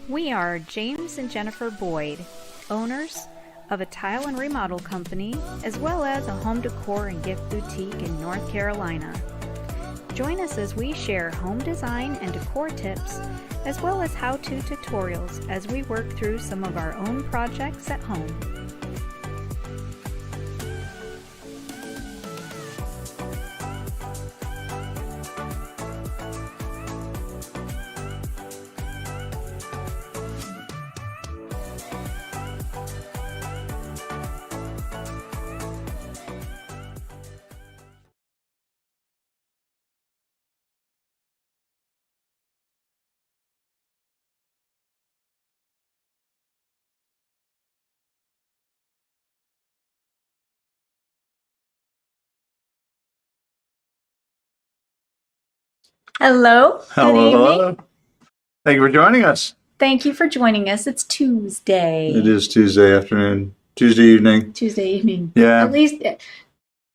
We are James and Jennifer Boyd, owners of a tile and remodel company, as well as a home decor and gift boutique in North Carolina. Join us as we share home design and decor tips, as well as how-to tutorials as we work through some of our own projects at home. Hello. Hello, Good evening. hello. Thank you for joining us. Thank you for joining us. It's Tuesday. It is Tuesday afternoon, Tuesday evening. Tuesday evening. Yeah. At least,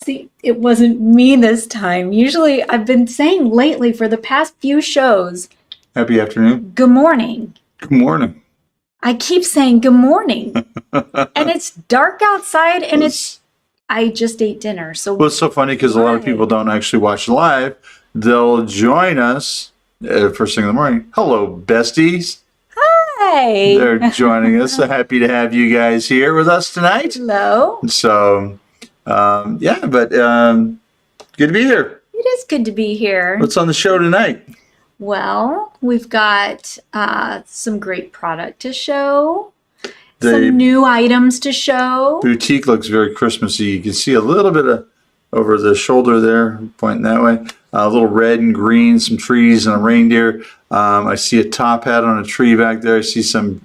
see, it wasn't me this time. Usually, I've been saying lately for the past few shows, Happy afternoon. good morning. Good morning. I keep saying good morning. And it's dark outside and I just ate dinner. So Well, it's so funny because a lot of people don't actually watch live. They'll join us first thing in the morning. Hello, besties. hi. They're joining us. So happy to have you guys here with us tonight. Hello. So, good to be here. It is good to be here. What's on the show tonight? Well, we've got some great product to show. The Some new items to show. boutique looks very Christmassy. You can see a little bit of over the shoulder there, pointing that way. A little red and green, some trees and a reindeer. I see a top hat on a tree back there. I see some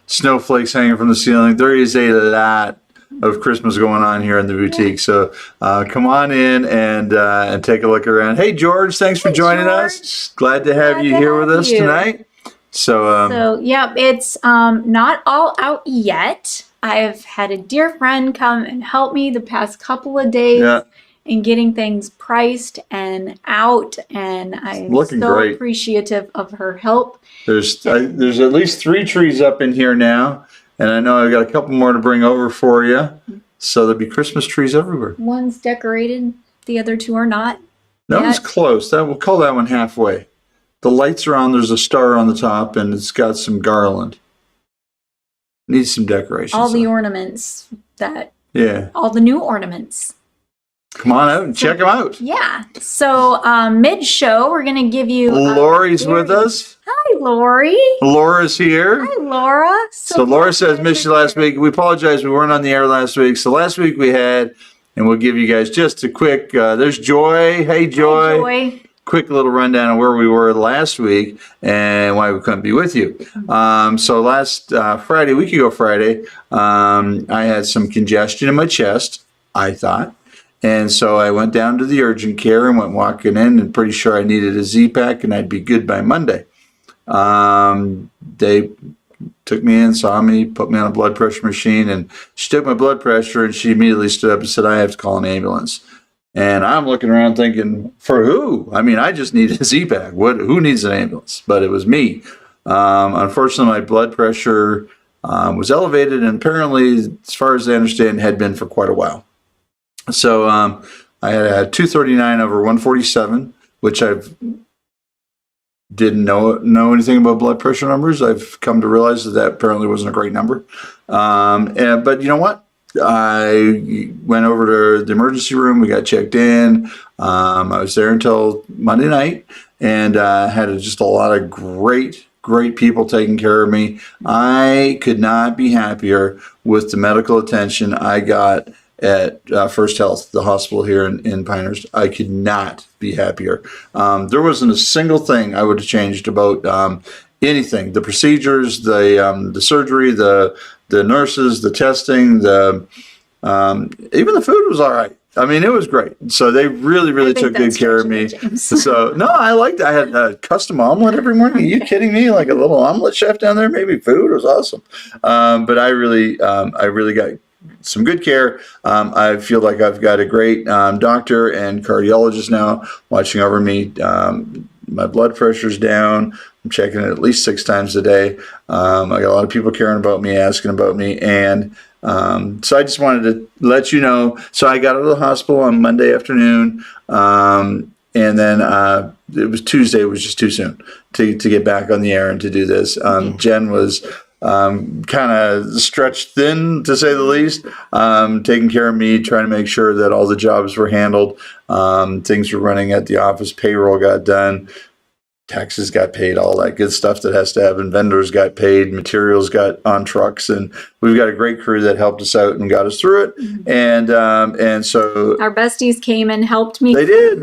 snowflakes hanging from the ceiling. There is a lot of Christmas going on here in the boutique. So come on in and take a look around. Hey, George, thanks for joining us. Glad to have you here with us tonight. So yeah, it's not all out yet. I've had a dear friend come and help me the past couple of days in getting things priced and out, and I'm looking so great. appreciative of her help. There's at least 3 trees up in here now, and I know I've got a couple more to bring over for you. So there'll be Christmas trees everywhere. One's decorated, the other 2 are not. That yet. one's close. We'll call that one halfway. The lights are on. There's a star on the top, and it's got some garland. Needs some decorations. All the though. ornaments all the new ornaments. Come on out and check them out. Yeah. So mid-show, we're going to give you... Lori's with us. Hi, Lori. Laura's here. Hi, Laura. So Laura says, missed you last week. We apologize. We weren't on the air last week. So last week we had, and we'll give you guys just a quick, there's Joy. Hey, Joy. Hi, Joy. Quick little rundown of where we were last week and why we couldn't be with you. So last Friday, week ago Friday, I had some congestion in my chest, I thought. And so I went down to the urgent care and went walking in and pretty sure I needed a Z-Pack and I'd be good by Monday. They took me in, saw me, put me on a blood pressure machine, and she took my blood pressure and she immediately stood up and said, I have to call an ambulance. And I'm looking around thinking, for who? I mean, I just need a Z-Pack. Who needs an ambulance? But it was me. Unfortunately, my blood pressure was elevated and apparently, as far as I understand, had been for quite a while. So I had a 239 over 147, which I've didn't know anything about blood pressure numbers. I've come to realize that apparently wasn't a great number. But you know what? I went over to the emergency room. We got checked in. I was there until Monday night and had just a lot of great people taking care of me. I could not be happier with the medical attention I got at First Health, the hospital here in Pinehurst. I could not be happier. There wasn't a single thing I would have changed about anything. The procedures, the surgery, the nurses, the testing, even the food was all right. I mean, it was great. So they really took good care of me. So no, I liked it. I had a custom omelet every morning. Are you kidding me? Like a little omelet chef down there, maybe food. It was awesome. But I really got some good care. I feel like I've got a great doctor and cardiologist now watching over me. My blood pressure's down. I'm checking it at least 6 times a day. I got a lot of people caring about me, asking about me, and so I just wanted to let you know. So I got out of the hospital on Monday afternoon, and then it was Tuesday. It was just too soon to get back on the air and to do this. Jen was kind of stretched thin, to say the least, taking care of me, trying to make sure that all the jobs were handled. Things were running at the office. Payroll got done. Taxes got paid, all that good stuff that has to happen. Vendors got paid, materials got on trucks, and we've got a great crew that helped us out and got us through it. And so our besties came and helped me. They did.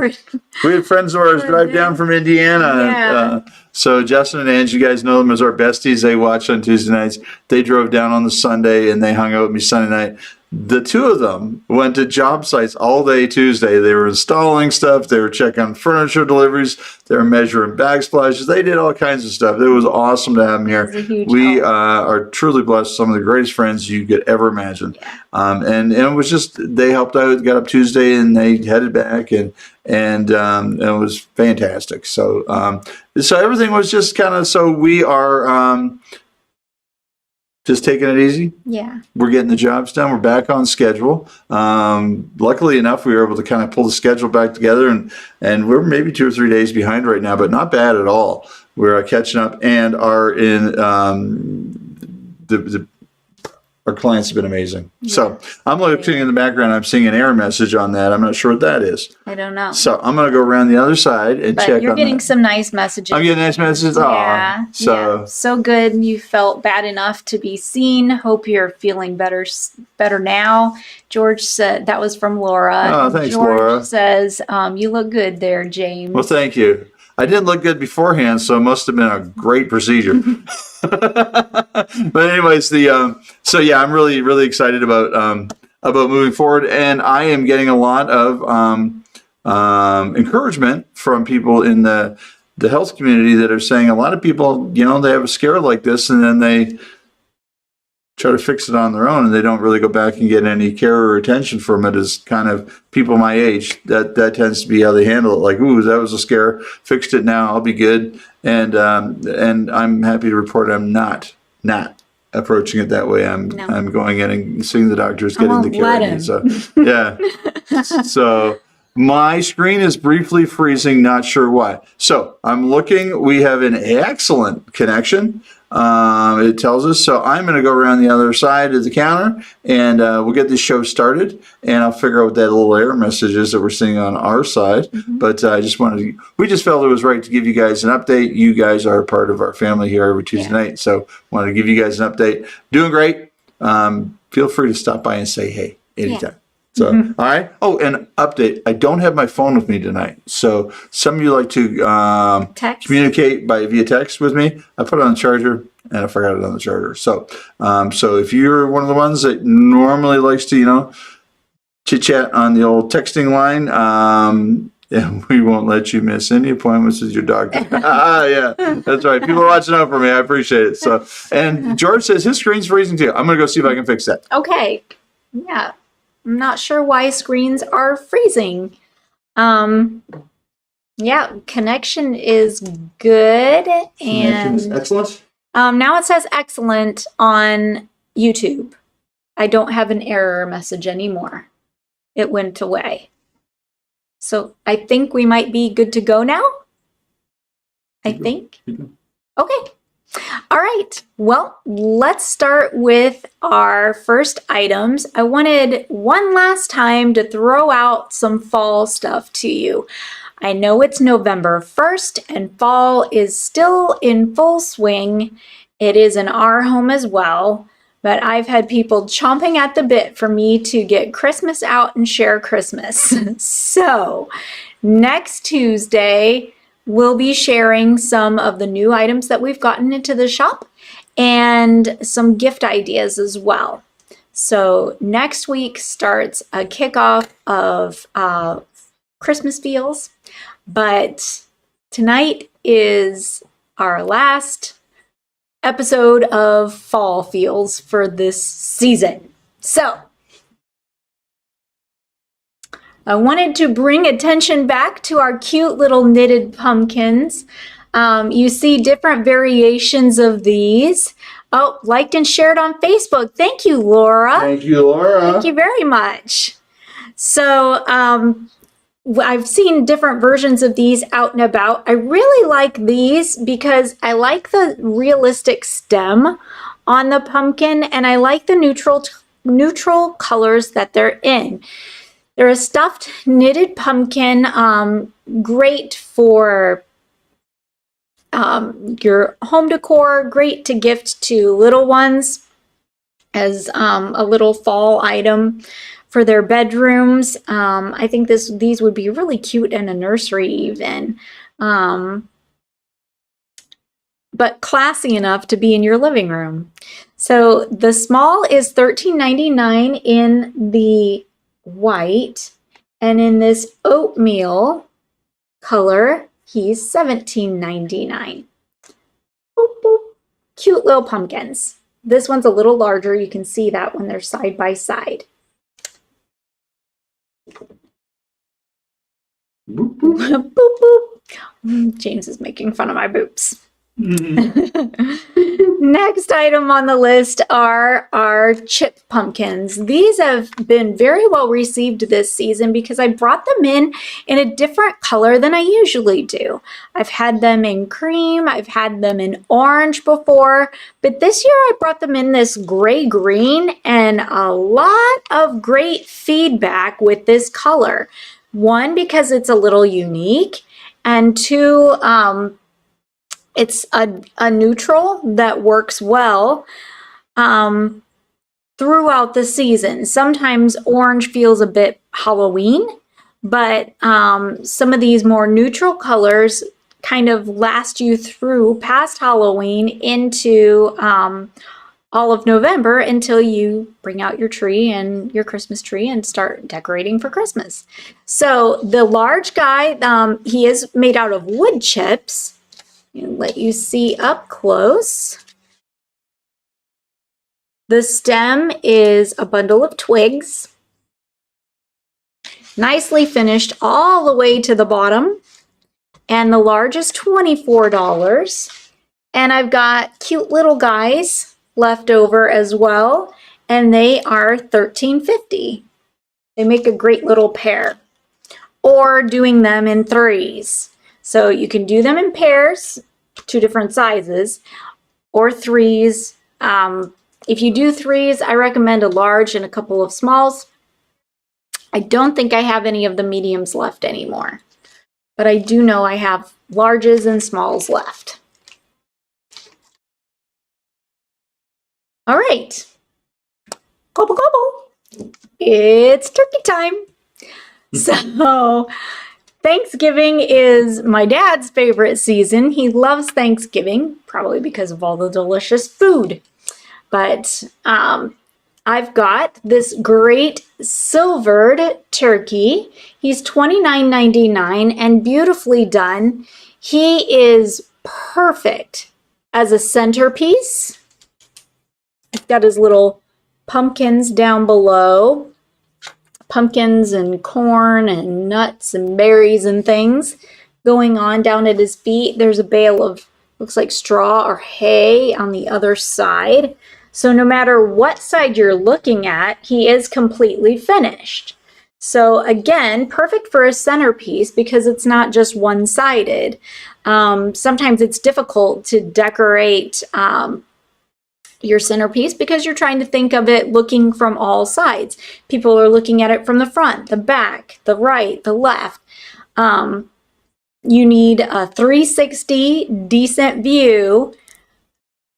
We had friends of ours drive down from Indiana. Yeah. So Justin and Angie, you guys know them as our besties. They watch on Tuesday nights. They drove down on the Sunday and they hung out with me Sunday night. The two of them went to job sites all day Tuesday. They were installing stuff. They were checking furniture deliveries. They were measuring backsplashes. They did all kinds of stuff. It was awesome to have them here. We are truly blessed. Some of the greatest friends you could ever imagine. And it was just, they helped out, got up Tuesday and they headed back and it was fantastic. So, so everything was just kind of, so we are, just taking it easy. Yeah. We're getting the jobs done. We're back on schedule. Luckily enough, we were able to kind of pull the schedule back together, and we're maybe 2 or 3 days behind right now, but not bad at all. We're catching up and are in our clients have been amazing. Yeah. So I'm looking in the background. I'm seeing an error message on that. I'm not sure what that is. I don't know. So I'm going to go around the other side and check on that. You're getting some nice messages. I'm getting nice messages? Yeah. So. So good. You felt bad enough to be seen. Hope you're feeling better now. George said, that was from Laura. Oh, thanks, George Laura. says, you look good there, James. Well, thank you. I didn't look good beforehand, so it must have been a great procedure. But anyways, so yeah, I'm really, really excited about moving forward, and I am getting a lot of encouragement from people in the health community that are saying a lot of people, they have a scare like this, and then they try to fix it on their own, and they don't really go back and get any care or attention from it. As kind of people my age, that tends to be how they handle it. Like, ooh, that was a scare. Fixed it now. I'll be good. And I'm happy to report I'm not approaching it that way. I'm going in and seeing the doctors, getting the care I need. So yeah. So my screen is briefly freezing. Not sure why. So I'm looking. We have an excellent connection. It tells us. So I'm going to go around the other side of the counter and we'll get this show started, and I'll figure out what that little error message is that we're seeing on our side. But I just we just felt it was right to give you guys an update. You guys are a part of our family here every Tuesday night. So wanted to give you guys an update. Doing great. Feel free to stop by and say hey anytime. So, all right. Oh, and update. I don't have my phone with me tonight. So some of you like to communicate via text with me. I put it on the charger and I forgot it on the charger. So, so if you're one of the ones that normally likes to, chit chat on the old texting line, and we won't let you miss any appointments with your doctor. Yeah, that's right. People are watching out for me. I appreciate it. So, and George says his screen's freezing too. I'm going to go see if I can fix that. Okay. Yeah. I'm not sure why screens are freezing. Yeah, connection is good. And excellent. Now it says excellent on YouTube. I don't have an error message anymore. It went away. So I think we might be good to go now. I think. Okay. All right. Well, let's start with our first items. I wanted one last time to throw out some fall stuff to you. I know it's November 1st and fall is still in full swing. It is in our home as well, but I've had people chomping at the bit for me to get Christmas out and share Christmas. So next Tuesday, we'll be sharing some of the new items that we've gotten into the shop and some gift ideas as well. So next week starts a kickoff of Christmas feels, but tonight is our last episode of fall feels for this season. So I wanted to bring attention back to our cute little knitted pumpkins. You see different variations of these. Oh, liked and shared on Facebook. Thank you, Laura. Thank you, Laura. Thank you very much. So I've seen different versions of these out and about. I really like these because I like the realistic stem on the pumpkin, and I like the neutral colors that they're in. They're a stuffed knitted pumpkin, great for your home decor, great to gift to little ones as a little fall item for their bedrooms. I think these would be really cute in a nursery even, but classy enough to be in your living room. So the small is $13.99 in the white, and in this oatmeal color, he's $17.99. Boop, boop. Cute little pumpkins. This one's a little larger. You can see that when they're side by side. Boop, boop. Boop, boop. James is making fun of my boobs. Next item on the list are our chip pumpkins. These have been very well received this season because I brought them in a different color than I usually do. I've had them in cream, I've had them in orange before, but this year I brought them in this gray-green, and a lot of great feedback with this color. One, because it's a little unique, and two, it's a neutral that works well throughout the season. Sometimes orange feels a bit Halloween, but some of these more neutral colors kind of last you through past Halloween into all of November until you bring out your tree and your Christmas tree and start decorating for Christmas. So the large guy, he is made out of wood chips. And let you see up close. The stem is a bundle of twigs, nicely finished all the way to the bottom, and the large is $24. And I've got cute little guys left over as well, and they are $13.50. They make a great little pair, or doing them in threes. So you can do them in pairs, 2 different sizes, or threes. If you do threes, I recommend a large and a couple of smalls. I don't think I have any of the mediums left anymore, but I do know I have larges and smalls left. All right, gobble gobble, it's turkey time. So Thanksgiving is my dad's favorite season. He loves Thanksgiving, probably because of all the delicious food. But I've got this great silvered turkey. He's $29.99 and beautifully done. He is perfect as a centerpiece. He's got his little pumpkins down below. Pumpkins and corn and nuts and berries and things going on down at his feet. There's a bale of, looks like straw or hay on the other side. So no matter what side you're looking at, he is completely finished. So again, perfect for a centerpiece because it's not just one-sided. Sometimes it's difficult to decorate your centerpiece because you're trying to think of it looking from all sides. People are looking at it from the front, the back, the right, the left. You need a 360 decent view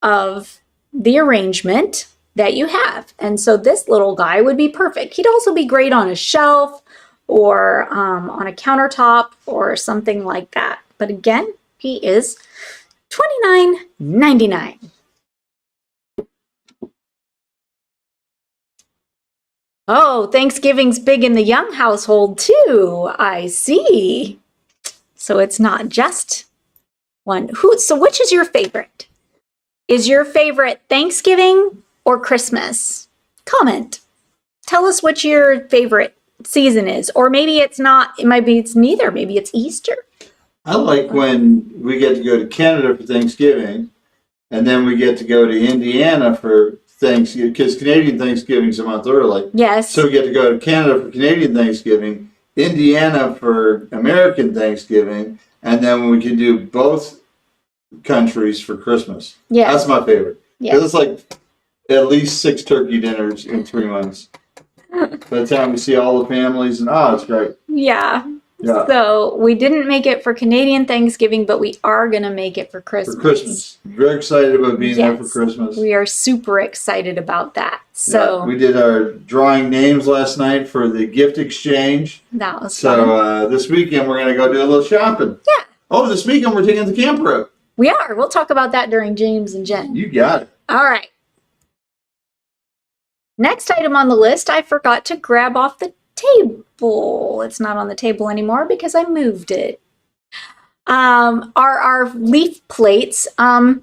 of the arrangement that you have. And so this little guy would be perfect. He'd also be great on a shelf or on a countertop or something like that. But again, he is $29.99. Oh, Thanksgiving's big in the Young household too. I see. So it's not just one. So which is your favorite? Is your favorite Thanksgiving or Christmas? Comment. Tell us what your favorite season is. Or maybe it's not, it's neither. Maybe it's Easter. I like when we get to go to Canada for Thanksgiving, and then we get to go to Indiana for Thanksgiving, because Canadian Thanksgiving's a month early. Yes. So we get to go to Canada for Canadian Thanksgiving, Indiana for American Thanksgiving, and then we can do both countries for Christmas. Yeah. That's my favorite. Yeah. Because it's like at least 6 turkey dinners in 3 months. By the time we see all the families, and it's great. Yeah. Yeah. So we didn't make it for Canadian Thanksgiving, but we are going to make it for Christmas. For Christmas. Very excited about being there for Christmas. We are super excited about that. So we did our drawing names last night for the gift exchange. That was fun. So this weekend we're going to go do a little shopping. Yeah. Oh, this weekend we're taking the camper out. We are. We'll talk about that during James and Jen. You got it. All right. Next item on the list, I forgot to grab off the table. It's not on the table anymore because I moved it. Are our leaf plates. I'll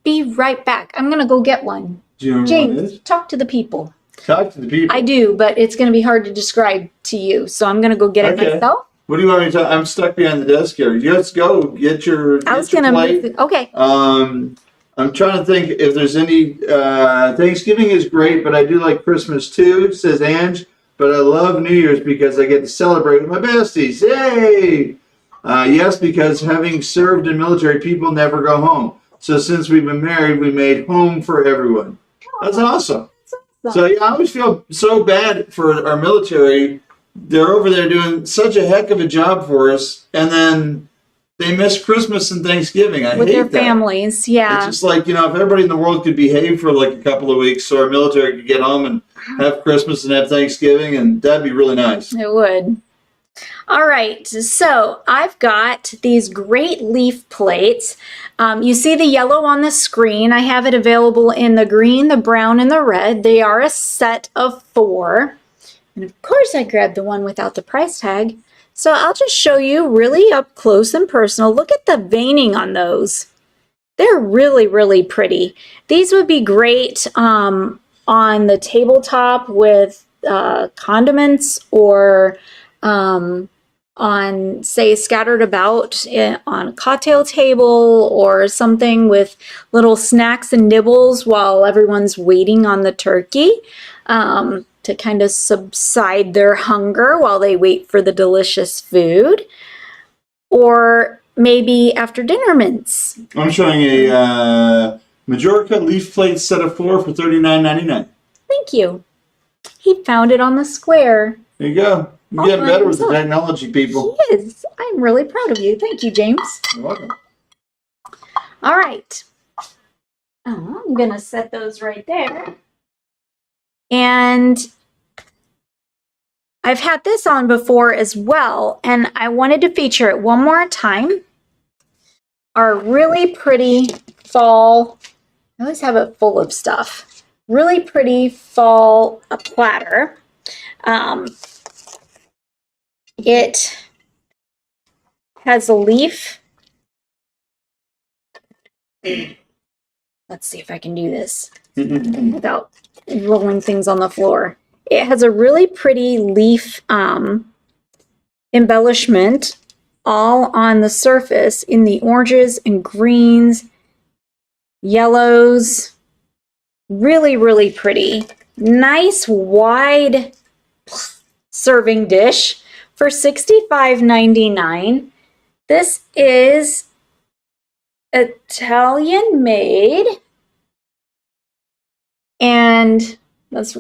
be right back. I'm going to go get one. Do you know James, what it is? talk to the people. Talk to the people. I do, but it's going to be hard to describe to you, so I'm going to go get it myself. What do you want me to tell? I'm stuck behind the desk here. Let's go get your plate. Okay. I'm trying to think if there's any. Thanksgiving is great, but I do like Christmas too, says Ange. But I love New Year's because I get to celebrate with my besties. Yay! Yes, because having served in military, people never go home. So since we've been married, we made home for everyone. That's awesome. So yeah, I always feel so bad for our military. They're over there doing such a heck of a job for us, and then they miss Christmas and Thanksgiving. I with hate their that. families, yeah. It's just like, if everybody in the world could behave for like a couple of weeks so our military could get home and have Christmas and have Thanksgiving, and that'd be really nice. It would. All right, so I've got these great leaf plates. You see the yellow on the screen. I have it available in the green, the brown, and the red. They are a set of 4. And of course I grabbed the one without the price tag. So I'll just show you really up close and personal. Look at the veining on those. They're really, really pretty. These would be great on the tabletop with condiments, or on, say, scattered about on a cocktail table or something, with little snacks and nibbles while everyone's waiting on the turkey. To kind of subside their hunger while they wait for the delicious food. Or maybe after dinner mints. I'm showing a Majorca leaf plate set of 4 for $39.99. Thank you. He found it on the square. There you go. You're getting better with the technology, people. He is. I'm really proud of you. Thank you, James. You're welcome. All right. I'm going to set those right there. And I've had this on before as well, and I wanted to feature it one more time. Our really pretty fall, I always have it full of stuff, really pretty fall platter. It has a leaf. Let's see if I can do this without rolling things on the floor. It has a really pretty leaf embellishment all on the surface in the oranges and greens, yellows. Really, really pretty. Nice wide serving dish for $65.99. This is Italian made, and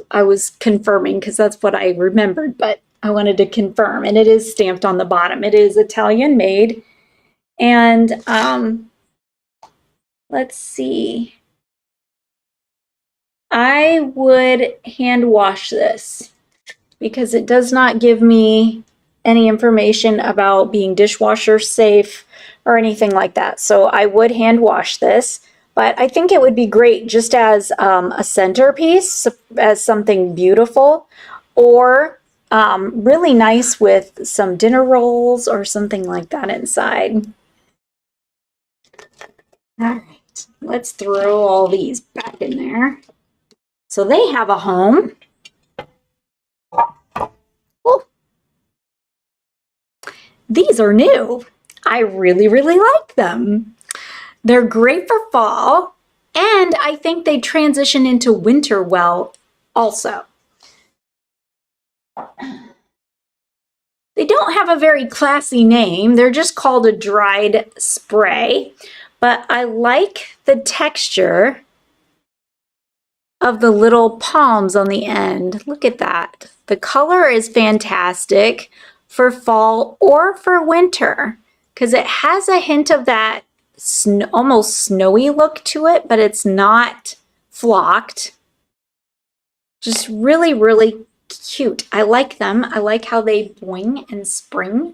I was confirming because that's what I remembered, but I wanted to confirm, and it is stamped on the bottom. It is Italian made, and let's see. I would hand wash this because it does not give me any information about being dishwasher safe or anything like that. So I would hand wash this, but I think it would be great just as a centerpiece, as something beautiful, or really nice with some dinner rolls or something like that inside. All right, let's throw all these back in there. So they have a home. these are new. I really, really like them. They're great for fall, and I think they transition into winter well also. They don't have a very classy name. They're just called a dried spray, but I like the texture of the little palms on the end. Look at that. The color is fantastic for fall or for winter because it has a hint of that almost snowy look to it, but it's not flocked. Just really, really cute. I like them. I like how they bling and spring.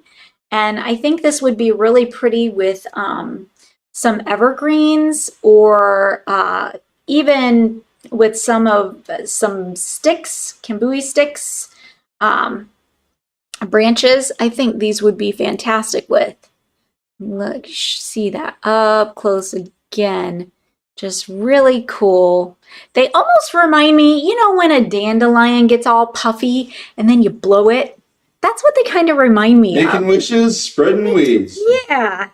And I think this would be really pretty with some evergreens or even with some sticks, kambui sticks, branches. I think these would be fantastic with. Look, see that up close again. Just really cool. They almost remind me, you know, when a dandelion gets all puffy and then you blow it? That's what they kind of remind me of. Making wishes, spreading weeds. Yeah,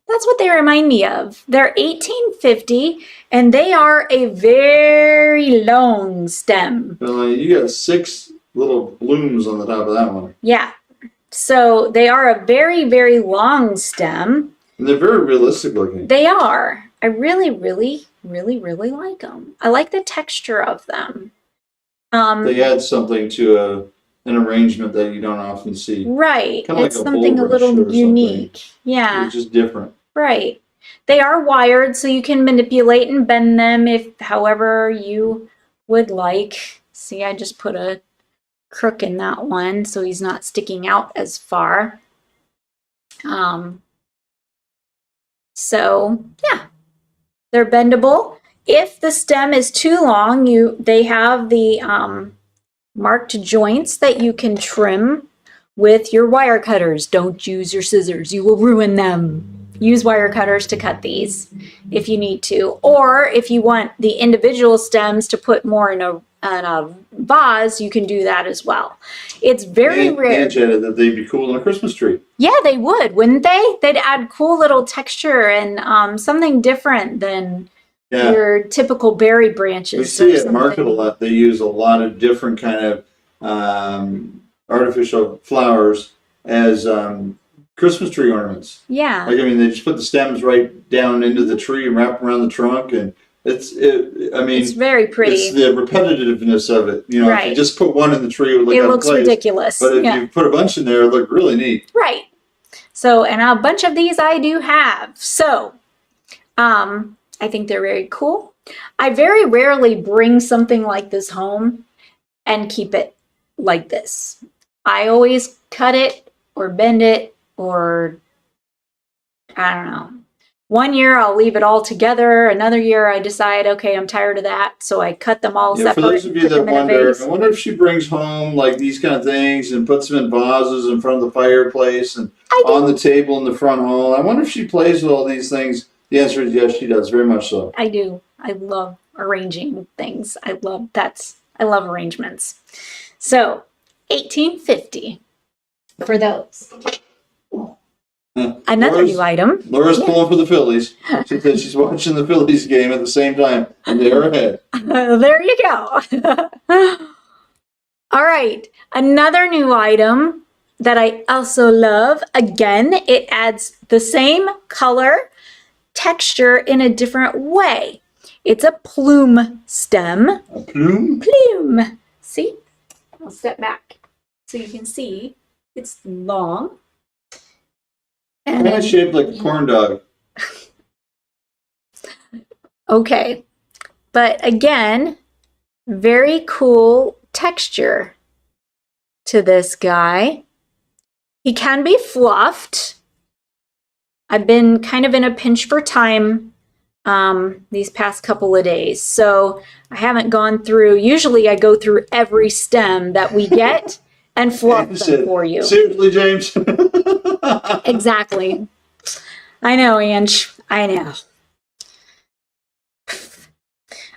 that's what they remind me of. They're $18.50 and they are a very long stem. Well, you got 6 little blooms on the top of that one. Yeah, so they are a very, very long stem. And they're very realistic looking. They are. I really, really, really, really like them. I like the texture of them. They add something to an arrangement that you don't often see. Right. Kinda It's like a something a bulrush or little unique. Yeah. It's just different. Right. They are wired, so you can manipulate and bend them if however you would like. See, I just put a crook in that one so he's not sticking out as far. So yeah, they're bendable. If the stem is too long, they have the marked joints that you can trim with your wire cutters. Don't use your scissors, you will ruin them. Use wire cutters to cut these if you need to. Or if you want the individual stems to put more in a vase, you can do that as well. It's very rare. And Janet, that they'd be cool on a Christmas tree. Yeah, they would, wouldn't they? They'd add cool little texture and something different than your typical berry branches. We see at market a lot. They use a lot of different kind of artificial flowers as Christmas tree ornaments. Yeah. Like, I mean, they just put the stems right down into the tree and wrap around the trunk, and it's very pretty. It's the repetitiveness of it. You know, if you just put one in the tree, it looks ridiculous. But if you put a bunch in there, it look really neat. Right. So, and a bunch of these I do have. So, I think they're very cool. I very rarely bring something like this home and keep it like this. I always cut it or bend it or I don't know. One year I'll leave it all together. Another year I decide, okay, I'm tired of that. So I cut them all separate. For those of you that wonder, I wonder if she brings home like these kind of things and puts them in vases in front of the fireplace and on the table in the front hall. I wonder if she plays with all these things. The answer is yes, she does. Very much so. I do. I love arranging things. I love arrangements. So $18.50 for those. Another new item. Laura's pulling for the Phillies. She said she's watching the Phillies game at the same time, and they're ahead. There you go. All right. Another new item that I also love. Again, it adds the same color, texture in a different way. It's a plume stem. A plume? Plume. See? I'll step back so you can see. It's long. Kind of shaped like a corn dog. Okay. But again, very cool texture to this guy. He can be fluffed. I've been kind of in a pinch for time these past couple of days. So I haven't gone through, usually I go through every stem that we get and fluff them for you. Seriously, James? Exactly. I know, Ange. I know.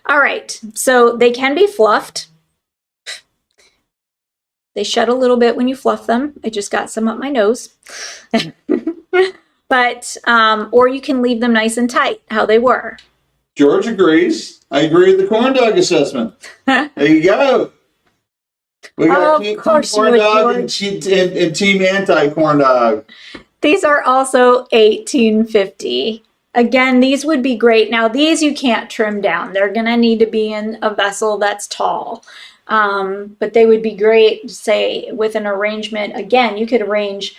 All right. So they can be fluffed. They shed a little bit when you fluff them. I just got some up my nose. But, or you can leave them nice and tight, how they were. George agrees. I agree with the corn dog assessment. There you go. We got Team Corn Dog and Team Anti-Corn Dog. These are also $18.50. Again, these would be great. Now, these you can't trim down. They're going to need to be in a vessel that's tall. But they would be great, say, with an arrangement. Again, you could arrange,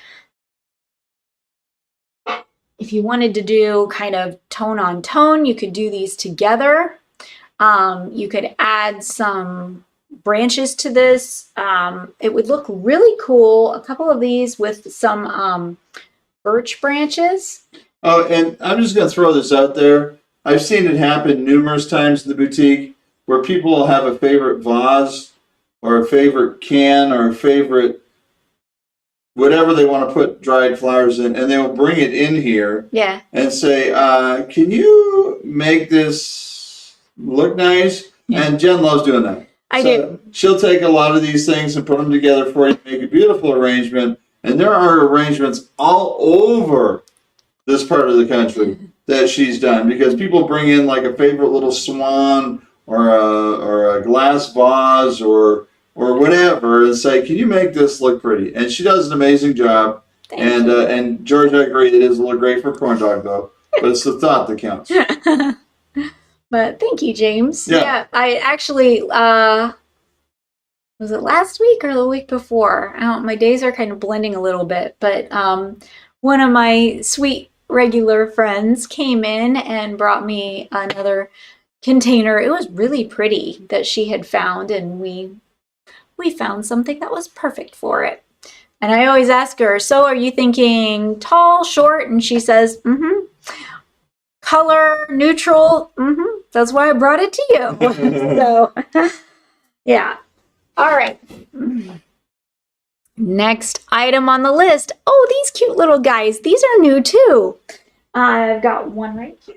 if you wanted to do kind of tone on tone, you could do these together. You could add some branches to this. It would look really cool. A couple of these with some birch branches. Oh, and I'm just going to throw this out there. I've seen it happen numerous times in the boutique where people will have a favorite vase or a favorite can or a favorite whatever they want to put dried flowers in, and they will bring it in here and say, can you make this look nice? Yeah. And Jen loves doing that. I do. She'll take a lot of these things and put them together for you, make a beautiful arrangement. And there are arrangements all over this part of the country that she's done, because people bring in like a favorite little swan or a glass vase or whatever and say, can you make this look pretty? And she does an amazing job. And George, I agree, it doesn't look great for corn dog though, but it's the thought that counts. But thank you, James. Yeah, I actually, was it last week or the week before? I don't, my days are kind of blending a little bit, but one of my sweet regular friends came in and brought me another container. It was really pretty that she had found, and we found something that was perfect for it. And I always ask her, so are you thinking tall, short? And she says, color, neutral, that's why I brought it to you. So, yeah. All right. Next item on the list. Oh, these cute little guys. These are new too. I've got one right here.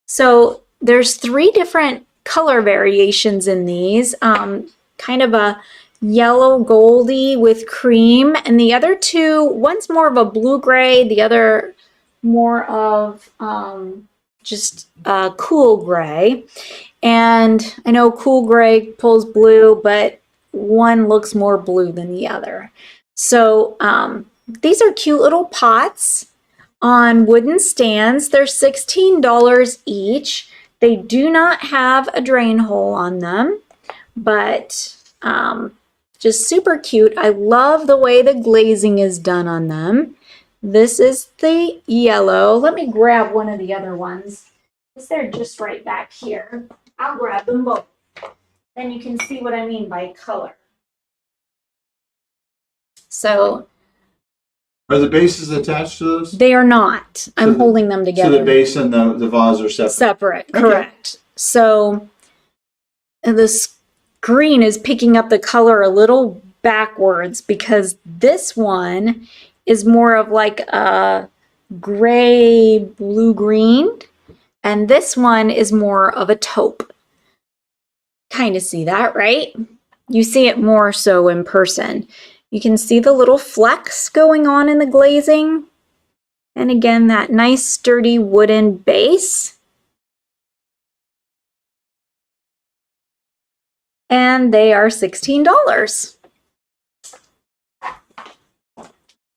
So there's 3 different color variations in these. Kind of a yellow goldy with cream, and the other 2, one's more of a blue gray, the other more of just cool gray. And I know cool gray pulls blue, but one looks more blue than the other. So these are cute little pots on wooden stands. They're $16 each. They do not have a drain hole on them, but just super cute. I love the way the glazing is done on them. This is the yellow. Let me grab one of the other ones. They're just right back here. I'll grab them both. Then you can see what I mean by color. So, are the bases attached to those? They are not. I'm holding them together. So the base and the vase are separate? Separate, correct. Okay. So the screen is picking up the color a little backwards because this one is more of like a gray, blue-green, and this one is more of a taupe. Kind of see that, right? You see it more so in person. You can see the little flecks going on in the glazing. And again, that nice sturdy wooden base. And they are $16.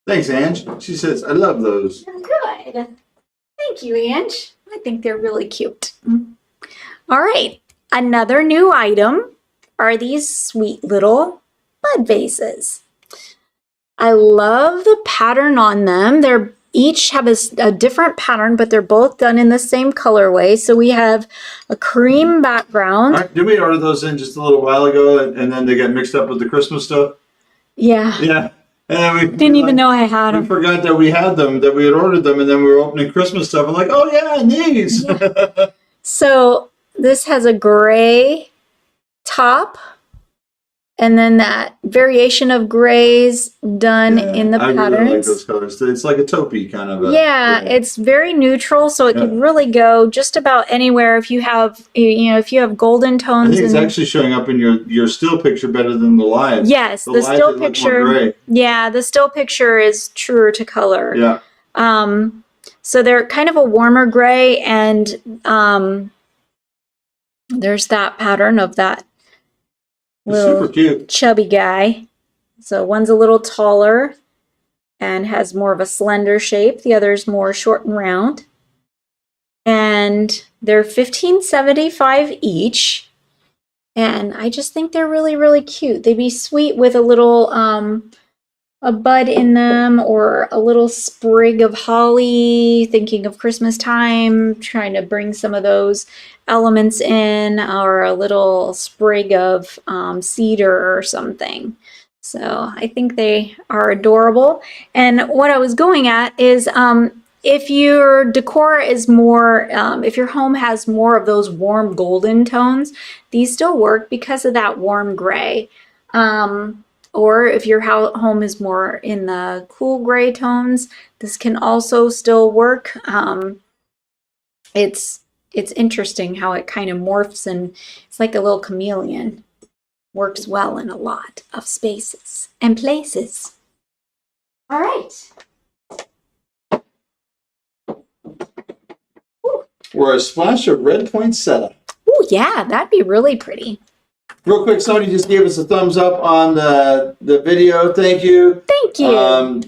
Thanks, Ange. She says, I love those. Good. Thank you, Ange. I think they're really cute. All right. Another new item are these sweet little bud vases. I love the pattern on them. They're each have a different pattern, but they're both done in the same colorway. So we have a cream background. Did we order those in just a little while ago and then they got mixed up with the Christmas stuff? Yeah. Yeah. And we didn't even know I had them. We forgot that we had them, that we had ordered them, and then we were opening Christmas stuff. I'm like, oh yeah, and these. Yeah. So this has a gray top And then that variation of grays done in the patterns. I really like those colors. It's like a taupey kind of. It's very neutral, so it could really go just about anywhere. If you have, if you have golden tones. I think it's actually showing up in your still picture better than the live. Yes, the still picture. Yeah, the still picture is truer to color. Yeah. So they're kind of a warmer gray, and there's that pattern of that. Super cute. Chubby guy. So one's a little taller and has more of a slender shape. The other's more short and round. And they're $15.75 each. And I just think they're really, really cute. They'd be sweet with a little a bud in them, or a little sprig of holly, thinking of Christmas time, trying to bring some of those elements in, or a little sprig of cedar or something. So I think they are adorable. And what I was going at is if your decor is more, if your home has more of those warm golden tones, these still work because of that warm gray. Or if your home is more in the cool gray tones, this can also still work. It's interesting how it kind of morphs, and it's like a little chameleon. Works well in a lot of spaces and places. All right. Or a splash of red poinsettia. Oh yeah, that'd be really pretty. Real quick, somebody just gave us a thumbs up on the video. Thank you. Thank you.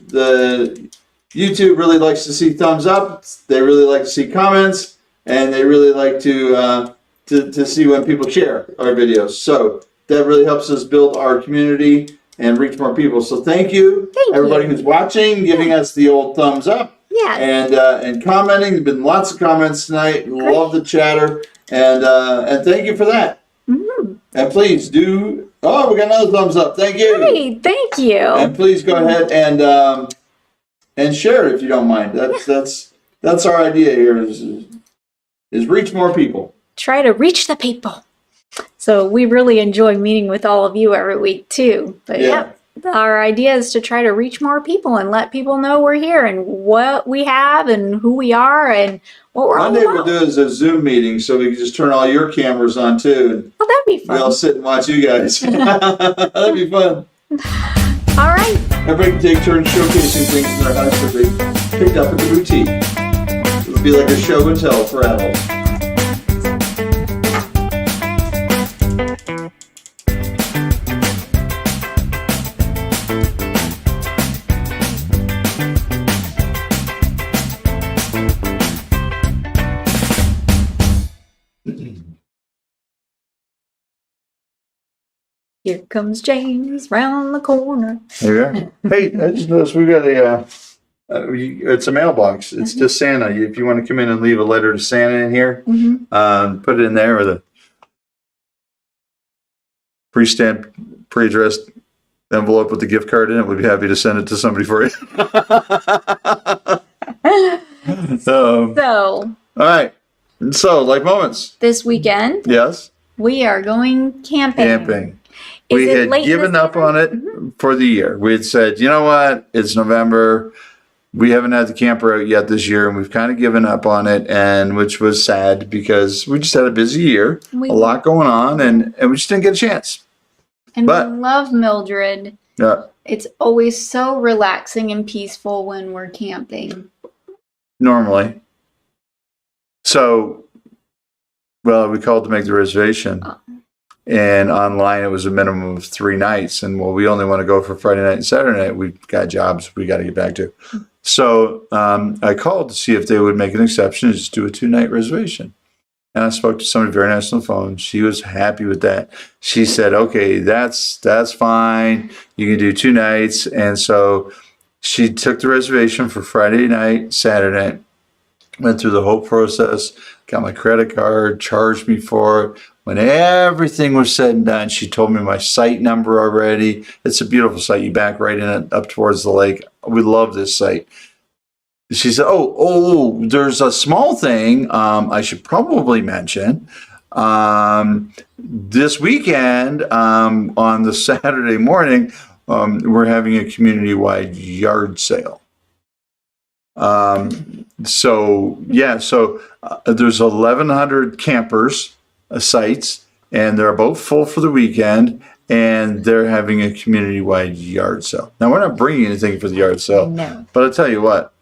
The YouTube really likes to see thumbs up. They really like to see comments, and they really like to see when people share our videos. So that really helps us build our community and reach more people. So thank you, everybody who's watching, giving us the old thumbs up. Yeah. And commenting. There've been lots of comments tonight. Great. Love the chatter, and thank you for that. Mm-hmm. And please do. Oh, we got another thumbs up. Thank you. Great, thank you. And please go ahead and share it if you don't mind. That's our idea here is reach more people. Try to reach the people. So we really enjoy meeting with all of you every week too. But yeah, our idea is to try to reach more people and let people know we're here and what we have and who we are and what we're all about. One day we'll do is a Zoom meeting so we can just turn all your cameras on too. And that'd be fun. We all sit and watch you guys. That'd be fun. All right. Everybody can take turns showcasing things in their house that they picked up at the boutique. It would be like a show and tell for adults. Here comes James round the corner. Yeah. Hey, I just noticed we got it's a mailbox. It's just Santa. If you want to come in and leave a letter to Santa in here, put it in there with a pre-stamped, pre-addressed envelope with the gift card in it. We'd be happy to send it to somebody for you. So. All right. So, like moments. This weekend. Yes. We are going camping. We had given up on it for the year. We had said, you know what? It's November. We haven't had the camper out yet this year, and we've kind of given up on it, and which was sad because we just had a busy year, a lot going on, and we just didn't get a chance. And we love Mildred. Yeah. It's always so relaxing and peaceful when we're camping. Normally. So, we called to make the reservation. And online, it was a minimum of 3 nights. And we only want to go for Friday night and Saturday night. We've got jobs we got to get back to. So I called to see if they would make an exception and just do a 2-night reservation. And I spoke to somebody very nice on the phone. She was happy with that. She said, okay, that's fine. You can do 2 nights. And so she took the reservation for Friday night, Saturday night, went through the whole process, got my credit card, charged me for it. When everything was said and done, she told me my site number already. It's a beautiful site. You back right in it up towards the lake. We love this site. She said, oh, there's a small thing I should probably mention. This weekend, on the Saturday morning, we're having a community-wide yard sale. So there's 1,100 campers, sites, and they're about full for the weekend, and they're having a community-wide yard sale. Now, we're not bringing anything for the yard sale, No. but I'll tell you what,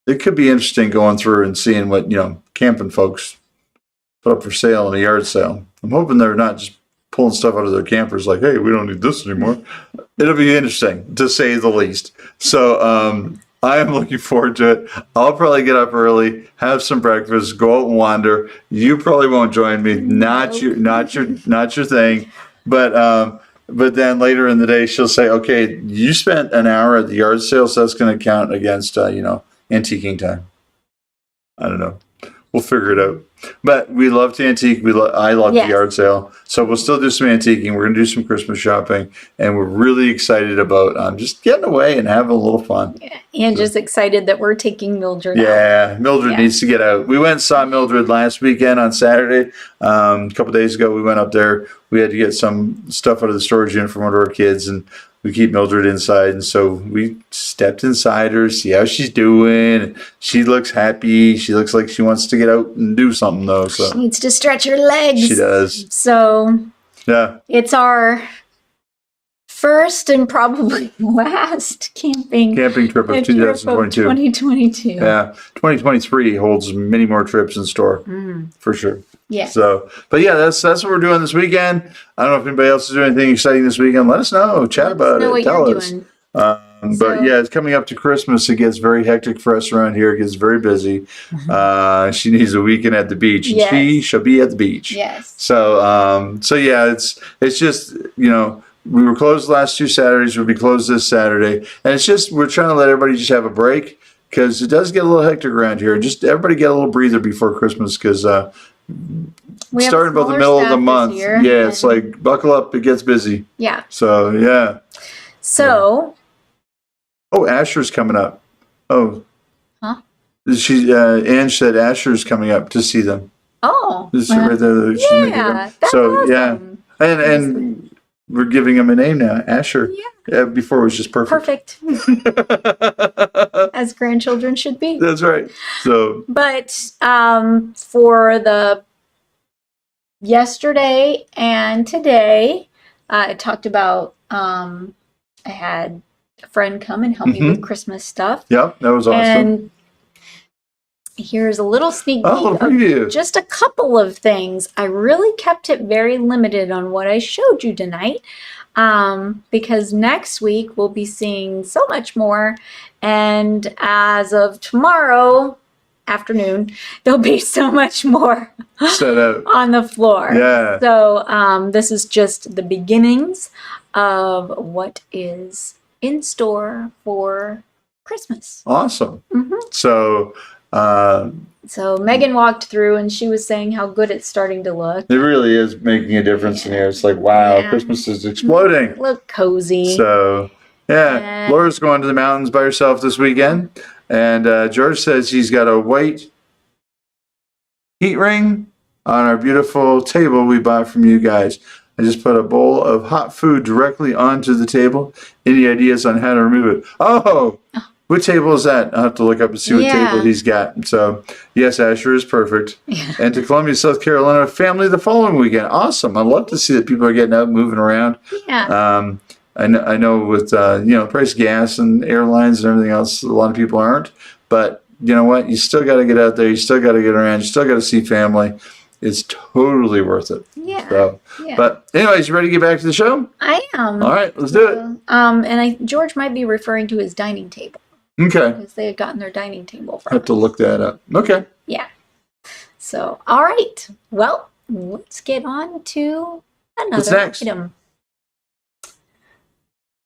it could be interesting going through and seeing what, camping folks put up for sale in a yard sale. I'm hoping they're not just pulling stuff out of their campers like, hey, we don't need this anymore. It'll be interesting, to say the least. So I am looking forward to it. I'll probably get up early, have some breakfast, go out and wander. You probably won't join me. Not your thing. But then later in the day, she'll say, okay, you spent an hour at the yard sale, so that's going to count against, antiquing time. I don't know. We'll figure it out. But we love to antique. I love the yard sale. So we'll still do some antiquing. We're going to do some Christmas shopping. And we're really excited about just getting away and having a little fun. Yeah. And just excited that we're taking Mildred out. Yeah, Mildred needs to get out. We went and saw Mildred last weekend on Saturday. A couple days ago, we went up there. We had to get some stuff out of the storage unit for one of our kids. And we keep Mildred inside, and so we stepped inside her, see how she's doing. She looks happy. She looks like she wants to get out and do something, though. So she needs to stretch her legs. She does. So yeah, it's our first and probably last camping trip of 2022. 2022. Yeah, 2023 holds many more trips in store for sure. Yeah. So, but yeah, that's what we're doing this weekend. I don't know if anybody else is doing anything exciting this weekend. Let us know. Chat about it. Tell us. But yeah, it's coming up to Christmas. It gets very hectic for us around here. It gets very busy. She needs a weekend at the beach, and she shall be at the beach. Yes. So, yeah, it's just we were closed the last 2 Saturdays. We'll be closed this Saturday, and it's just we're trying to let everybody just have a break because it does get a little hectic around here. Just everybody get a little breather before Christmas because. Starting about the middle of the month. Yeah, it's like buckle up, it gets busy. Yeah. So, yeah. So. Oh, Asher's coming up. Oh. Huh? Ange said Asher's coming up to see them. Oh. This is right there. Yeah. That's awesome. Yeah. And we're giving him a name now, Asher. Yeah. Before it was just perfect. As grandchildren should be. That's right. So. But for the yesterday and today, I talked about I had a friend come and help me with Christmas stuff. Yeah, that was awesome. And here's a little sneak peek of just a couple of things. I really kept it very limited on what I showed you tonight. Because next week we'll be seeing so much more, and as of tomorrow afternoon there'll be so much more set up on the floor. Yeah. So this is just the beginnings of what is in store for Christmas. Awesome. So Megan walked through and she was saying how good it's starting to look. It really is making a difference in here. It's like, wow, Christmas is exploding. Look cozy. So, yeah. Laura's going to the mountains by herself this weekend. And George says he's got a white heat ring on our beautiful table we bought from you guys. I just put a bowl of hot food directly onto the table. Any ideas on how to remove it? Oh! What table is that? I'll have to look up and see what table he's got. So, yes, Asher is perfect. Yeah. And to Columbia, South Carolina, family the following weekend. Awesome. I love to see that people are getting out, moving around. Yeah. I know with, price of gas and airlines and everything else, a lot of people aren't. But you know what? You still got to get out there. You still got to get around. You still got to see family. It's totally worth it. Yeah. So, but anyways, you ready to get back to the show? I am. All right, let's do it. And George might be referring to his dining table. Okay. Because they had gotten their dining table from I have to look that up. Okay. Yeah. So, all right. Well, let's get on to another item.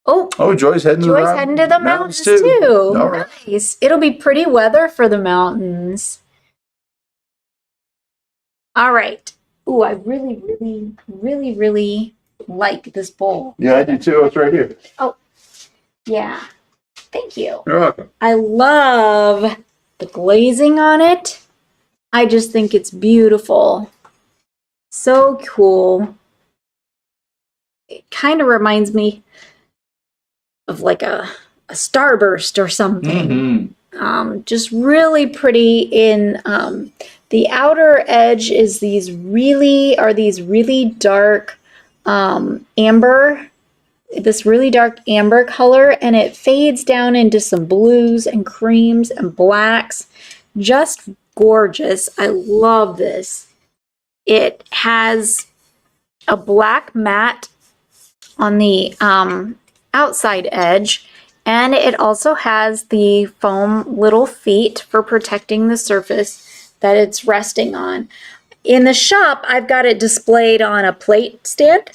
Oh, Joy's heading to the mountains too. All right. Nice. It'll be pretty weather for the mountains. All right. Ooh, I really, really, really, really like this bowl. Yeah, I do too. It's right here. Oh, yeah. Thank you. You're welcome. I love the glazing on it. I just think it's beautiful. So cool. It kind of reminds me of like a starburst or something. Just really pretty. In the outer edge is these really dark amber, this really dark amber color, and it fades down into some blues and creams and blacks. Just gorgeous. I love this. It has a black mat on the outside edge, and it also has the foam little feet for protecting the surface that it's resting on. In the shop, I've got it displayed on a plate stand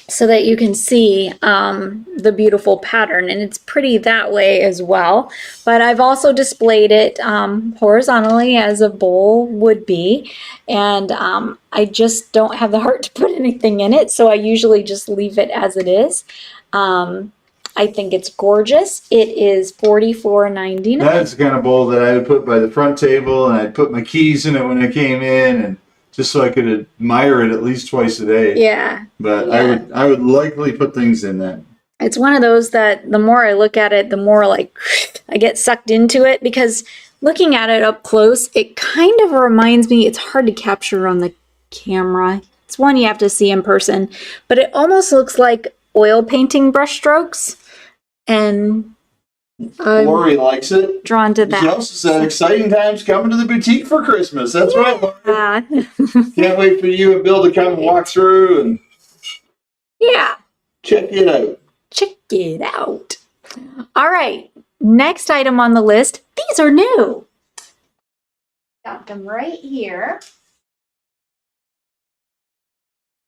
so that you can see the beautiful pattern, and it's pretty that way as well. But I've also displayed it horizontally as a bowl would be, and I just don't have the heart to put anything in it, so I usually just leave it as it is. I think it's gorgeous. It is $44.99. That's the kind of bowl that I would put by the front table, and I'd put my keys in it when I came in, and just so I could admire it at least twice a day. Yeah. But yeah. I would likely put things in that. It's one of those that the more I look at it, the more like I get sucked into it, because looking at it up close, it kind of reminds me, it's hard to capture on the camera. It's one you have to see in person, but it almost looks like oil painting brushstrokes, and Lori likes it. Drawn to that. She also said, exciting times coming to the boutique for Christmas. That's right, Lori. Can't wait for you and Bill to come and walk through and check it out. Check it out. All right, next item on the list. These are new. Got them right here.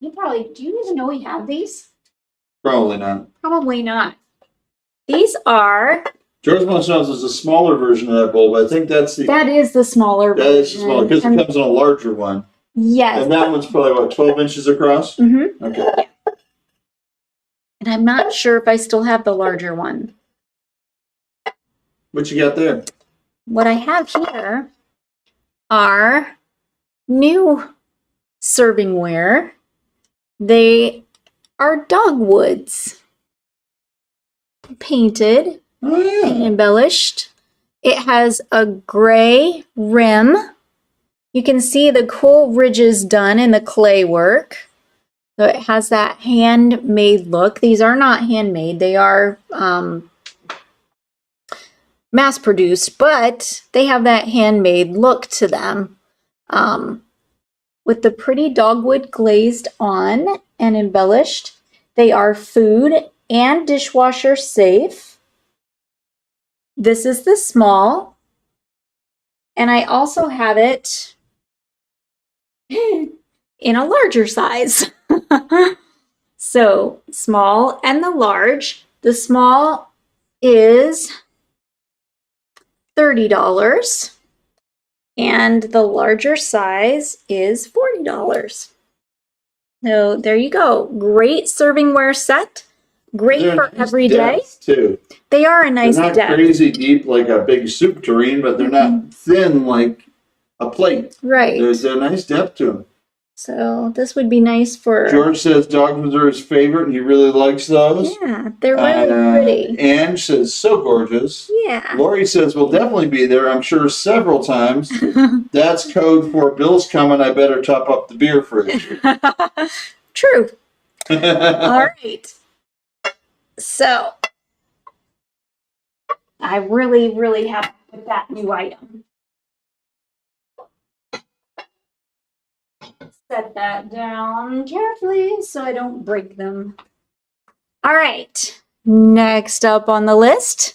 Do you even know we have these? Probably not. Probably not. These are... George wants to know if there's a smaller version of that bowl, but I think that's the... That is the smaller version. That is the smaller, because it comes in a larger one. Yes. And that one's probably, what, 12 inches across? Mm-hmm. Okay. And I'm not sure if I still have the larger one. What you got there? What I have here are new servingware. They are dogwoods. Painted and embellished. It has a gray rim. You can see the cool ridges done in the clay work. So it has that handmade look. These are not handmade. They are mass-produced, but they have that handmade look to them. With the pretty dogwood glazed on and embellished. They are food and dishwasher safe. This is the small. And I also have it in a larger size. So small and the large. The small is $30 and the larger size is $40. So there you go. Great servingware set. Great They're for nice every day. too. They are a nice They're not depth. crazy deep like a big soup tureen, but they're not thin like a plate. Right. There's a nice depth to them. So this would be nice for... George says dogwoods are his favorite, and he really likes those. Yeah, they're really pretty. Ange says, so gorgeous. Yeah. Lori says, we'll definitely be there, I'm sure, several times. That's code for Bill's coming, I better top up the beer fridge. True. All right. So, I really happy with that new item. Set that down carefully so I don't break them. All right. Next up on the list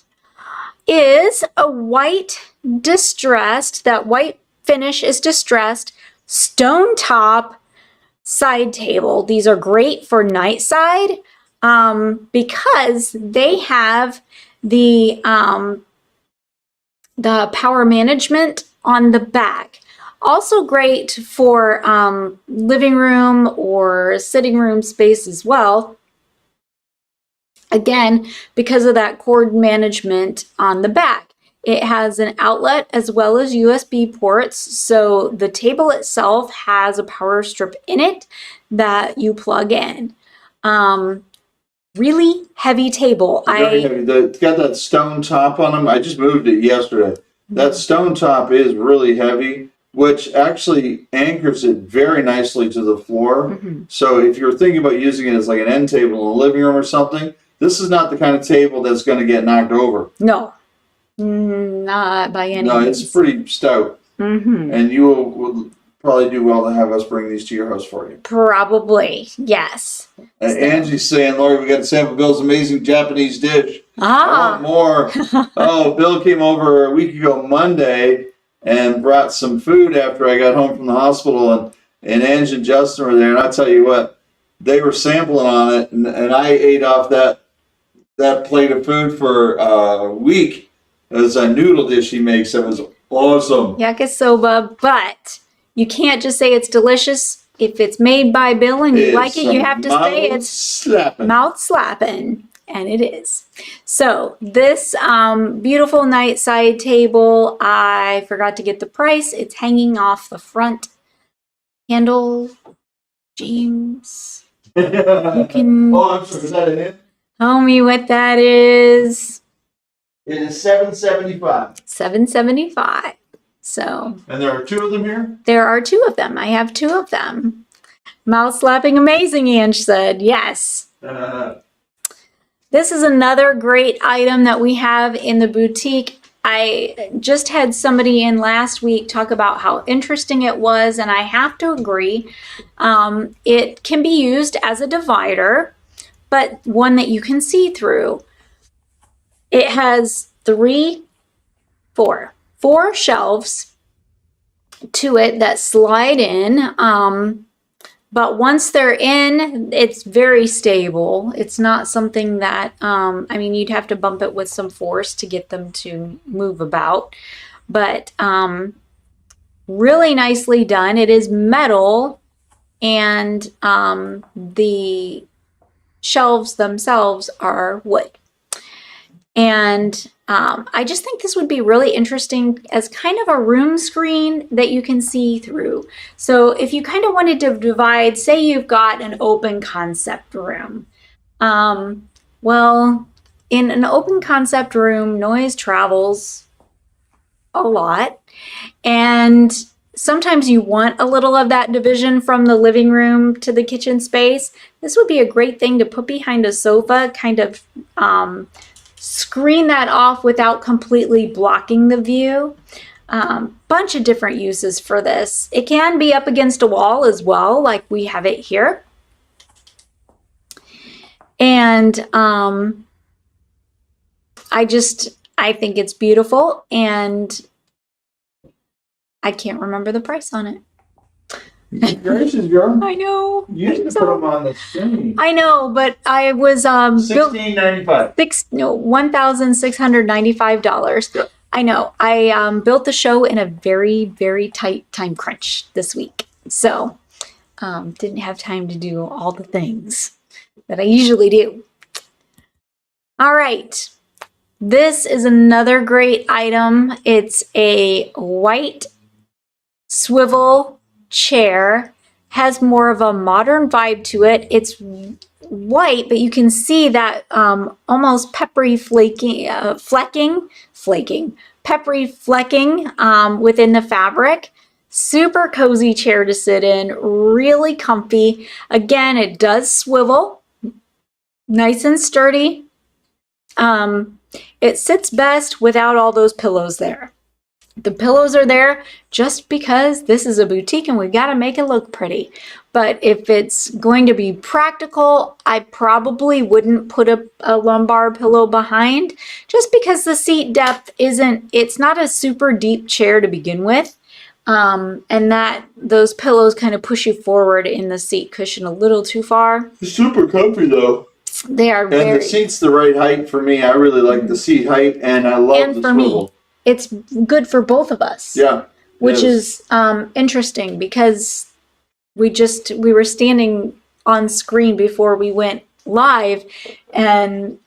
is a white distressed, that white finish is distressed, stone top side table. These are great for night side because they have the power management on the back. Also great for living room or sitting room space as well. Again, because of that cord management on the back. It has an outlet as well as USB ports. So the table itself has a power strip in it that you plug in. Really heavy table. Very heavy. It's got that stone top on them. I just moved it yesterday. That stone top is really heavy, which actually anchors it very nicely to the floor. So if you're thinking about using it as like an end table in a living room or something, this is not the kind of table that's going to get knocked over. No, not by any No, means. it's pretty stout. And you will probably do well to have us bring these to your house for you. Probably, yes. And Angie's saying, Lori, we got to sample Bill's amazing Japanese dish. I want more. Oh, Bill came over a week ago Monday and brought some food after I got home from the hospital, and Angie and Justin were there, and I tell you what, they were sampling on it, and I ate off that plate of food for a week. It was a noodle dish he makes. It was awesome. Yakisoba, but you can't just say it's delicious. If it's made by Bill and you like it, you have to say it's mouth slapping. And it is. So this beautiful night side table, I forgot to get the price. It's hanging off the front handle. James, you can I'm sorry, is that it? tell me what that is. It is $7.75. $7.75. So. And there are two of them here? There are two of them. I have two of them. Mouth slapping amazing, Ange said. Yes. This is another great item that we have in the boutique. I just had somebody in last week talk about how interesting it was, and I have to agree. It can be used as a divider, but one that you can see through. It has four shelves to it that slide in. But once they're in, it's very stable. It's not something that, I mean, you'd have to bump it with some force to get them to move about. But really nicely done. It is metal, and the shelves themselves are wood. And I just think this would be really interesting as kind of a room screen that you can see through. So if you kind of wanted to divide, say you've got an open concept room. Well, in an open concept room, noise travels a lot. And sometimes you want a little of that division from the living room to the kitchen space. This would be a great thing to put behind a sofa, kind of screen that off without completely blocking the view. Bunch of different uses for this. It can be up against a wall as well, like we have it here. And I think it's beautiful, and I can't remember the price on it. Gracious, girl. I know. You used to put them on the screen. I know, but I was $16.95. $1,695. Yep. I know. I built the show in a very, very tight time crunch this week, so didn't have time to do all the things that I usually do. All right, this is another great item. It's a white swivel chair, has more of a modern vibe to it. It's white, but you can see that almost peppery peppery flecking within the fabric. Super cozy chair to sit in, really comfy. Again, it does swivel, nice and sturdy. It sits best without all those pillows there. The pillows are there just because this is a boutique and we've got to make it look pretty. But if it's going to be practical, I probably wouldn't put a lumbar pillow behind, just because the seat depth it's not a super deep chair to begin with. And that those pillows kind of push you forward in the seat cushion a little too far. It's super comfy though. They are very. And the seat's the right height for me. I really like the seat height, and I love the swivel. Me. It's good for both of us. Yeah. Which is interesting, because we were standing on screen before we went live, and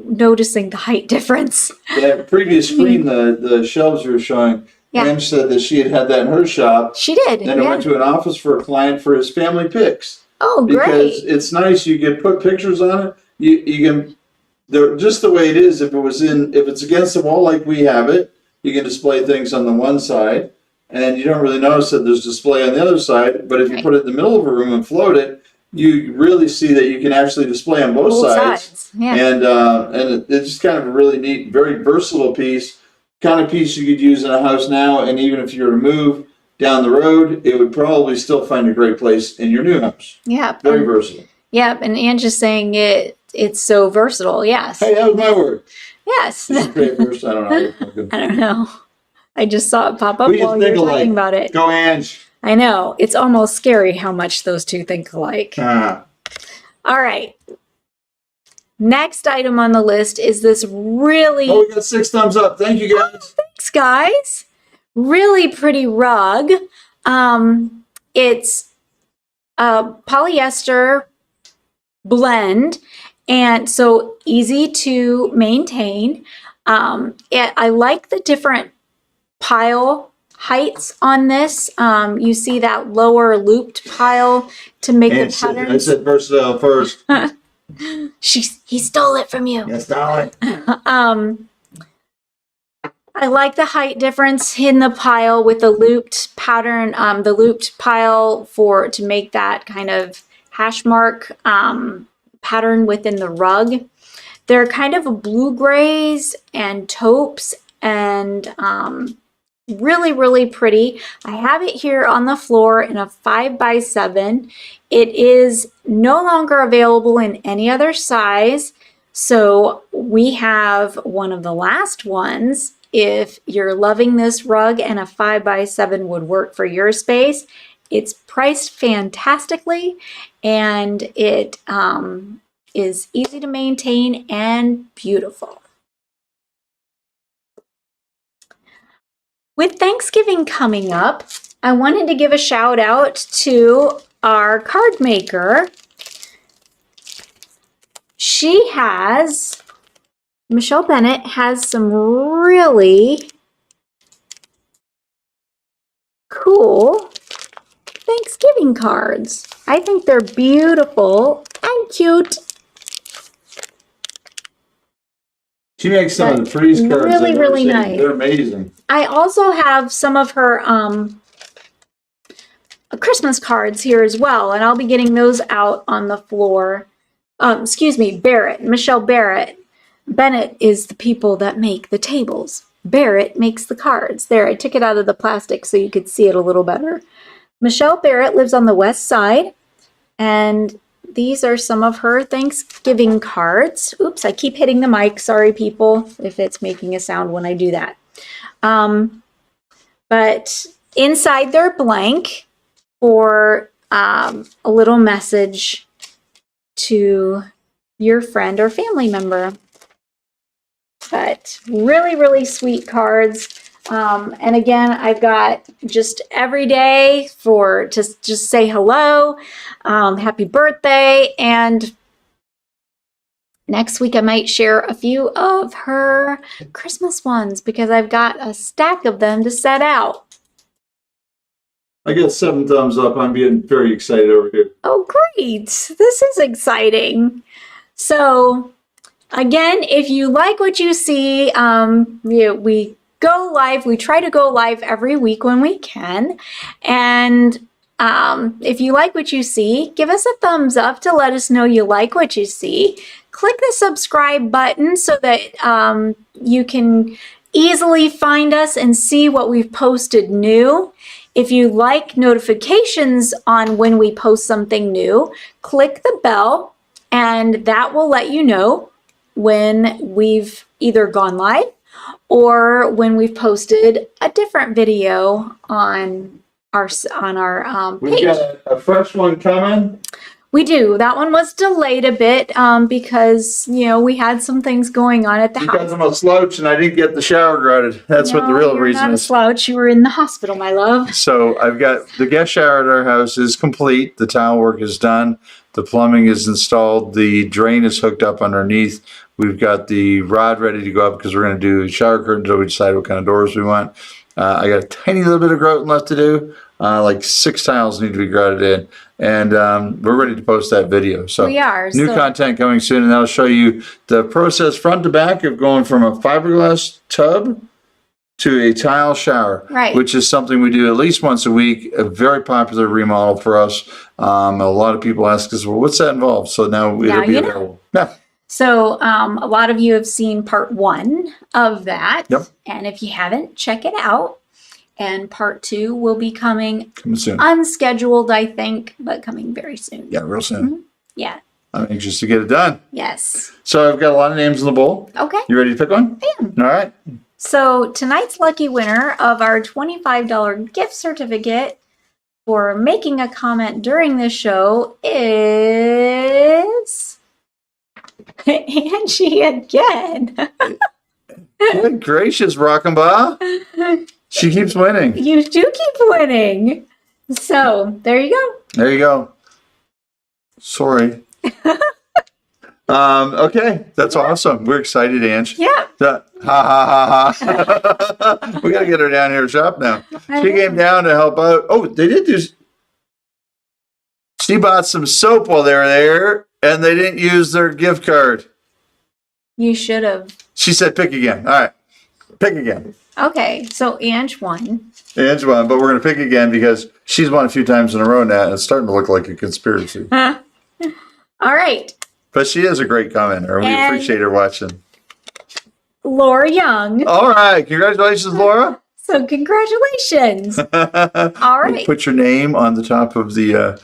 noticing the height difference. That previous screen, the shelves you were showing, Yeah. Ange said that she had that in her shop. She did. Then it went to an office for a client for his family pics. Oh, Because great. it's nice, you can put pictures on it. You can, just the way it is, if it's against the wall like we have it, you can display things on the one side, and you don't really notice that there's display on the other side. But if you put it in the middle of a room and float it, you really see that you can actually display on both sides. Yeah. And it's just kind of a really neat, very versatile piece, kind of piece you could use in a house now, and even if you were to move down the road, it would probably still find a great place in your new house. Yeah. Very versatile. Yep. And Ange is saying it's so versatile. Yes. Hey, that was my word. Yes. This is great first. I don't know. I don't know. I just saw it pop up We just while you were think talking alike. about it. Go, Ange. I know. It's almost scary how much those two think alike. Ah. All right. Next item on the list is this really, Oh, we got 6 thumbs up. Thank you, guys. thanks guys, really pretty rug. It's a polyester blend, and so easy to maintain. I like the different pile heights on this. You see that lower looped pile to make the I patterns. said versatile first. He stole it from you. Yes, darling. I like the height difference in the pile with the looped pattern, the looped pile to make that kind of hash mark pattern within the rug. They're kind of blue grays and taupes, and really, really pretty. I have it here on the floor in a 5x7. It is no longer available in any other size. So we have one of the last ones. If you're loving this rug and a 5x7 would work for your space, it's priced fantastically, and it is easy to maintain and beautiful. With Thanksgiving coming up, I wanted to give a shout out to our card maker. Michelle Bennett has some really cool Thanksgiving cards. I think they're beautiful and cute. She makes some of the prettiest cards Really, I've ever really seen. nice. They're amazing. I also have some of her Christmas cards here as well, and I'll be getting those out on the floor. Barrett, Michelle Barrett. Bennett is the people that make the tables. Barrett makes the cards. There, I took it out of the plastic so you could see it a little better. Michelle Barrett lives on the west side, and these are some of her Thanksgiving cards. Oops, I keep hitting the mic. Sorry, people, if it's making a sound when I do that. But inside they're blank for a little message to your friend or family member. But really, really sweet cards. And again, I've got just every day to just say hello, happy birthday, and next week I might share a few of her Christmas ones because I've got a stack of them to set out. I got 7 thumbs up. I'm being very excited over here. Oh, great. This is exciting. So again, if you like what you see, we go live. We try to go live every week when we can. And if you like what you see, give us a thumbs up to let us know you like what you see. Click the subscribe button so that you can easily find us and see what we've posted new. If you like notifications on when we post something new, click the bell, and that will let you know when we've either gone live or when we've posted a different video on our We've page. got a fresh one coming. We do. That one was delayed a bit because, we had some things going on at the house. Because I'm a slouch and I didn't get the shower grouted. That's what the real reason You're not is. a slouch. You were in the hospital, my love. So I've got the guest shower at our house is complete. The tile work is done. The plumbing is installed. The drain is hooked up underneath. We've got the rod ready to go up because we're going to do shower curtains until we decide what kind of doors we want. I got a tiny little bit of grouting left to do. Like 6 tiles need to be grouted in. And we're ready to post that video. So we are. New content coming soon, and that'll show you the process front to back of going from a fiberglass tub to a tile shower, right? Which is something we do at least once a week. A very popular remodel for us. A lot of people ask us, well, what's that involved? So now it'll be available. Yeah. So a lot of you have seen part 1 of that. Yep. And if you haven't, check it out. And part 2 will be coming soon. Unscheduled, I think, but coming very soon. Yeah, real soon. Mm-hmm. Yeah. I'm anxious to get it done. Yes. So I've got a lot of names in the bowl. Okay. You ready to pick one? I am. All right. So tonight's lucky winner of our $25 gift certificate for making a comment during this show is Angie again. Good gracious, Rock'n'Ba. She keeps winning. You do keep winning. So there you go. There you go. Sorry. Okay, that's awesome. We're excited, Ange. Yeah. Ha ha ha ha. We gotta get her down here to shop now. She came down to help out. Oh, they did do. She bought some soap while they were there, and they didn't use their gift card. You should have. She said, "Pick again." All right, pick again. Okay, so Ange won. Ange won, but we're gonna pick again because she's won a few times in a row now, and it's starting to look like a conspiracy. All right. But she is a great commenter. We appreciate her watching. Laura Young. All right. Congratulations, Laura. So congratulations. All right. Put your name on the top of the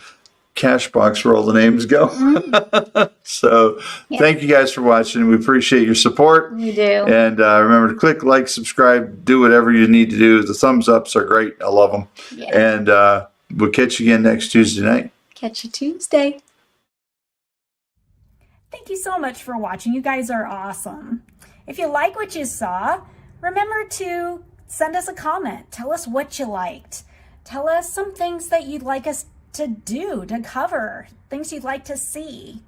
cash box where all the names go. So thank you guys for watching. We appreciate your support. We do. And remember to click like, subscribe, do whatever you need to do. The thumbs ups are great. I love them. Yeah. And we'll catch you again next Tuesday night. Catch you Tuesday. Thank you so much for watching. You guys are awesome. If you like what you saw, remember to send us a comment. Tell us what you liked. Tell us some things that you'd like us to do, to cover, things you'd like to see.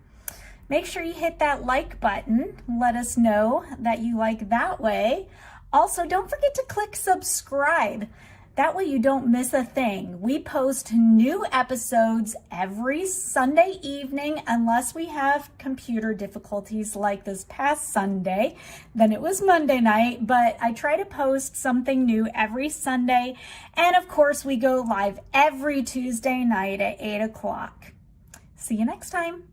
Make sure you hit that like button. Let us know that you like that way. Also, don't forget to click subscribe. That way you don't miss a thing. We post new episodes every Sunday evening unless we have computer difficulties like this past Sunday. Then it was Monday night, but I try to post something new every Sunday. And of course, we go live every Tuesday night at 8 o'clock. See you next time.